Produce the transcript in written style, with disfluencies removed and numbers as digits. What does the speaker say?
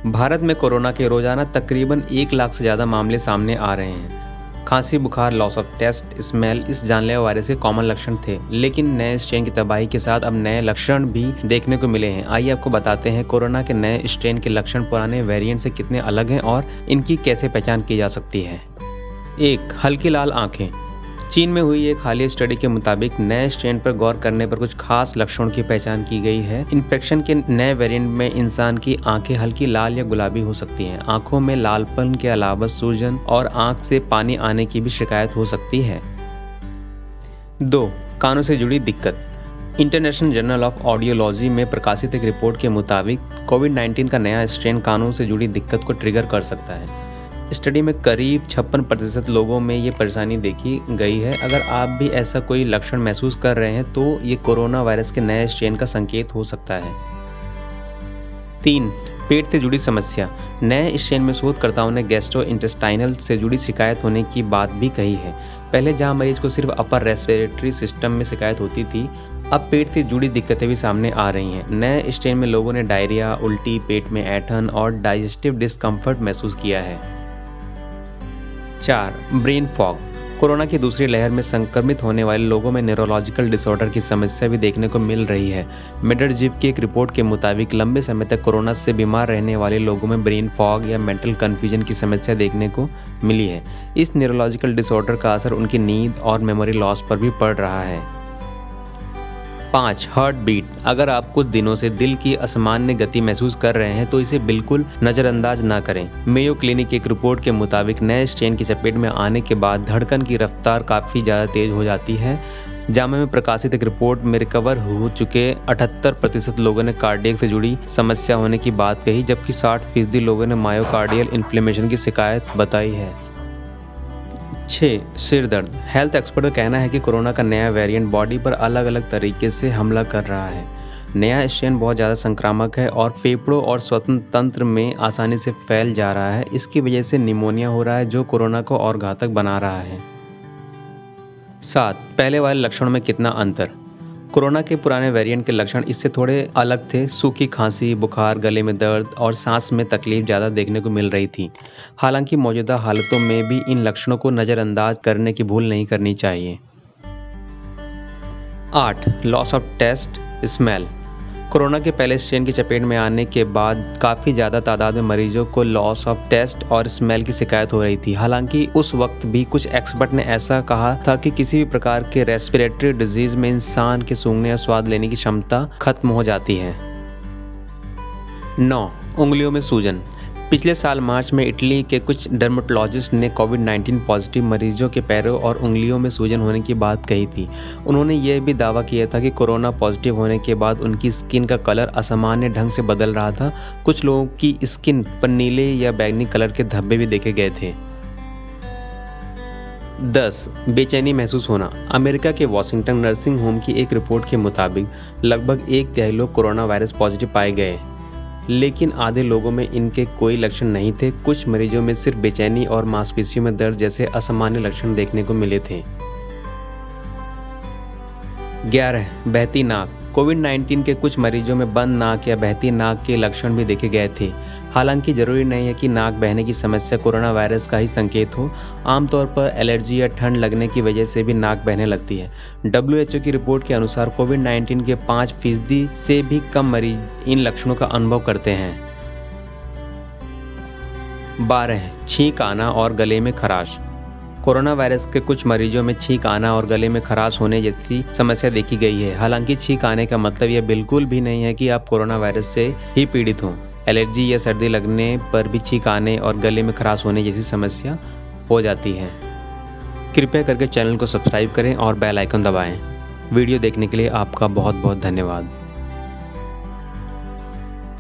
भारत में कोरोना के रोजाना तकरीबन 1 लाख से ज़्यादा मामले सामने आ रहे हैं। खांसी, बुखार, लॉस ऑफ टेस्ट, स्मेल इस जानलेवा वायरस के कॉमन लक्षण थे, लेकिन नए स्ट्रेन की तबाही के साथ अब नए लक्षण भी देखने को मिले हैं। आइए आपको बताते हैं कोरोना के नए स्ट्रेन के लक्षण पुराने वेरिएंट से कितने अलग हैं और इनकी कैसे पहचान की जा सकती है। 1. हल्की लाल आंखें। चीन में हुई एक हालिया स्टडी के मुताबिक नए स्ट्रेन पर गौर करने पर कुछ खास लक्षणों की पहचान की गई है। इन्फेक्शन के नए वेरिएंट में इंसान की आंखें हल्की लाल या गुलाबी हो सकती हैं। आंखों में लालपन के अलावा सूजन और आंख से पानी आने की भी शिकायत हो सकती है। 2. कानों से जुड़ी दिक्कत। इंटरनेशनल जर्नल ऑफ ऑडियोलॉजी में प्रकाशित एक रिपोर्ट के मुताबिक कोविड-19 का नया स्ट्रेन कानों से जुड़ी दिक्कत को ट्रिगर कर सकता है। स्टडी में करीब 56% लोगों में ये परेशानी देखी गई है। अगर आप भी ऐसा कोई लक्षण महसूस कर रहे हैं तो ये कोरोना वायरस के नए स्ट्रेन का संकेत हो सकता है। 3. पेट से जुड़ी समस्या। नए स्ट्रेन में शोधकर्ताओं ने गैस्ट्रोइंटेस्टाइनल से जुड़ी शिकायत होने की बात भी कही है। पहले जहां मरीज को सिर्फ अपर रेस्पिरेटरी सिस्टम में शिकायत होती थी, अब पेट से जुड़ी दिक्कतें भी सामने आ रही हैं। नए स्ट्रेन में लोगों ने डायरिया, उल्टी, पेट में ऐंठन और डाइजेस्टिव डिस्कम्फर्ट महसूस किया है। 4. Brain fog. कोरोना की दूसरी लहर में संक्रमित होने वाले लोगों में न्यूरोलॉजिकल डिसऑर्डर की समस्या भी देखने को मिल रही है। मेडरजिव की एक रिपोर्ट के मुताबिक लंबे समय तक कोरोना से बीमार रहने वाले लोगों में ब्रेन फॉग या मेंटल कन्फ्यूजन की समस्या देखने को मिली है। इस न्यूरोलॉजिकल डिसऑर्डर का असर उनकी नींद और मेमोरी लॉस पर भी पड़ रहा है। 5. Heart beat. अगर आप कुछ दिनों से दिल की असामान्य गति महसूस कर रहे हैं तो इसे बिल्कुल नज़रअंदाज ना करें। मेयो क्लिनिक की एक रिपोर्ट के मुताबिक नए स्ट्रेन की चपेट में आने के बाद धड़कन की रफ्तार काफ़ी ज़्यादा तेज हो जाती है। जामा में प्रकाशित एक रिपोर्ट में रिकवर हो चुके 78% लोगों ने कार्डियक से जुड़ी समस्या होने की बात कही, जबकि 60% लोगों ने मायोकार्डियल इन्फ्लेमेशन की शिकायत बताई है। 6. सिर दर्द। हेल्थ एक्सपर्ट का कहना है कि कोरोना का नया वेरिएंट बॉडी पर अलग अलग तरीके से हमला कर रहा है। नया स्ट्रेन बहुत ज़्यादा संक्रामक है और फेफड़ों और श्वसन तंत्र में आसानी से फैल जा रहा है। इसकी वजह से निमोनिया हो रहा है, जो कोरोना को और घातक बना रहा है। 7. पहले वाले लक्षणों में कितना अंतर। कोरोना के पुराने वेरिएंट के लक्षण इससे थोड़े अलग थे। सूखी खांसी, बुखार, गले में दर्द और सांस में तकलीफ ज़्यादा देखने को मिल रही थी। हालांकि मौजूदा हालतों में भी इन लक्षणों को नज़रअंदाज करने की भूल नहीं करनी चाहिए। 8. Loss of taste, smell. Corona के पहले स्ट्रेन की चपेट में आने के बाद काफ़ी ज़्यादा तादाद में मरीजों को लॉस ऑफ टेस्ट और स्मेल की शिकायत हो रही थी। हालांकि उस वक्त भी कुछ एक्सपर्ट ने ऐसा कहा था कि किसी भी प्रकार के रेस्पिरेटरी डिजीज में इंसान के सूंघने और स्वाद लेने की क्षमता खत्म हो जाती है। 9. उंगलियों में सूजन। पिछले साल मार्च में इटली के कुछ डर्मेटोलॉजिस्ट ने कोविड-19 पॉजिटिव मरीजों के पैरों और उंगलियों में सूजन होने की बात कही थी। उन्होंने यह भी दावा किया था कि कोरोना पॉजिटिव होने के बाद उनकी स्किन का कलर असामान्य ढंग से बदल रहा था। कुछ लोगों की स्किन पर नीले या बैंगनी कलर के धब्बे भी देखे गए थे। 10. बेचैनी महसूस होना। अमेरिका के वॉशिंगटन नर्सिंग होम की एक रिपोर्ट के मुताबिक लगभग 1/3 लोग कोरोना वायरस पॉजिटिव पाए गए, लेकिन आधे लोगों में इनके कोई लक्षण नहीं थे। कुछ मरीजों में सिर्फ बेचैनी और मांसपेशियों में दर्द जैसे असामान्य लक्षण देखने को मिले थे। 11. बहती नाक। कोविड-19 के कुछ मरीजों में बंद नाक या बहती नाक के लक्षण भी देखे गए थे। हालांकि जरूरी नहीं है कि नाक बहने की समस्या कोरोना वायरस का ही संकेत हो। आमतौर पर एलर्जी या ठंड लगने की वजह से भी नाक बहने लगती है। WHO की रिपोर्ट के अनुसार कोविड-19 के 5% से भी कम मरीज इन लक्षणों का अनुभव करते हैं। 12. छींक आना और गले में खराश। कोरोना वायरस के कुछ मरीजों में छींक आना और गले में खराश होने जैसी समस्या देखी गई है। हालांकि छींक आने का मतलब यह बिल्कुल भी नहीं है कि आप कोरोना वायरस से ही पीड़ित हों। एलर्जी या सर्दी लगने पर भी छींक आने और गले में खराश होने जैसी समस्या हो जाती है। कृपया करके चैनल को सब्सक्राइब करें और बेल आइकन दबाएं। वीडियो देखने के लिए आपका बहुत बहुत धन्यवाद।